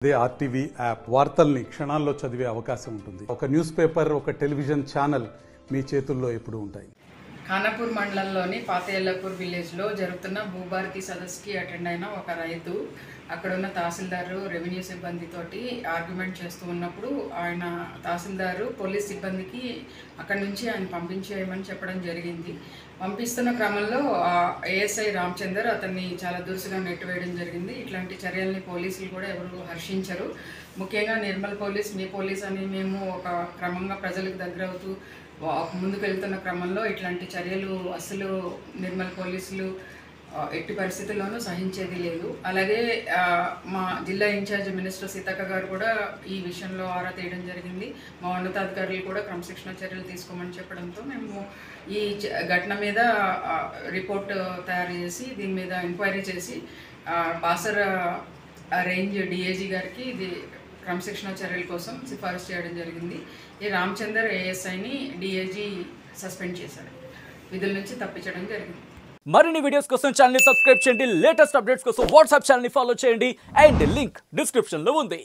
అదే RTV app వార్తల్ని క్షణాల్లో చదివే అవకాశం ఉంటుంది. ఒక న్యూస్ పేపర్, ఒక టెలివిజన్ ఛానల్ మీ చేతుల్లో ఎప్పుడూ ఉంటాయి. ఖానాపూర్ మండలంలోని పాతయల్లపూర్ విలేజ్లో జరుగుతున్న భూభారతి సదస్సుకి అటెండ్ అయిన ఒక రైతు అక్కడున్న తహసీల్దారు రెవెన్యూ సిబ్బందితోటి ఆర్గ్యుమెంట్ చేస్తూ ఉన్నప్పుడు ఆయన తహసీల్దారు పోలీస్ సిబ్బందికి అక్కడి నుంచి ఆయన పంపించేయమని చెప్పడం జరిగింది. పంపిస్తున్న క్రమంలో ఏఎస్ఐ రామచందర్ అతన్ని చాలా దురుసుగా నెట్టివేయడం జరిగింది. ఇట్లాంటి చర్యల్ని పోలీసులు కూడా ఎవరు హర్షించరు. ముఖ్యంగా నిర్మల్ పోలీస్, మీ పోలీస్ అని మేము ఒక క్రమంగా ప్రజలకు దగ్గర అవుతూ ముందుకు వెళ్తున్న క్రమంలో ఇట్లాంటి చర్యలు అసలు నిర్మల్ పోలీసులు ఎట్టి పరిస్థితుల్లోనూ సహించేది లేదు. అలాగే మా జిల్లా ఇన్ఛార్జ్ మినిస్టర్ సీతక్క గారు కూడా ఈ విషయంలో ఆరా తీయడం జరిగింది. మా ఉన్నతాధికారులు కూడా క్రమశిక్షణ చర్యలు తీసుకోమని చెప్పడంతో మేము ఈ ఘటన మీద రిపోర్ట్ తయారు చేసి దీని మీద ఎంక్వైరీ చేసి బాసర రేంజ్ డిఐజీ గారికి ఇది క్రమశిక్షణ చర్యల కోసం సిఫారసు చేయడం జరిగింది. ఈ రామచందర్ ఏఎస్ఐని డిఐజీ సస్పెండ్ చేశారు, విధుల నుంచి తప్పించడం జరిగింది. మరిన్ని వీడియోస్ కోసం ఛానల్ ని సబ్స్క్రైబ్ చేయండి. లేటెస్ట్ అప్డేట్స్ కోసం వాట్సాప్ ఛానల్ ని ఫాలో చేయండి. అండ్ లింక్ డిస్క్రిప్షన్ లో ఉంది.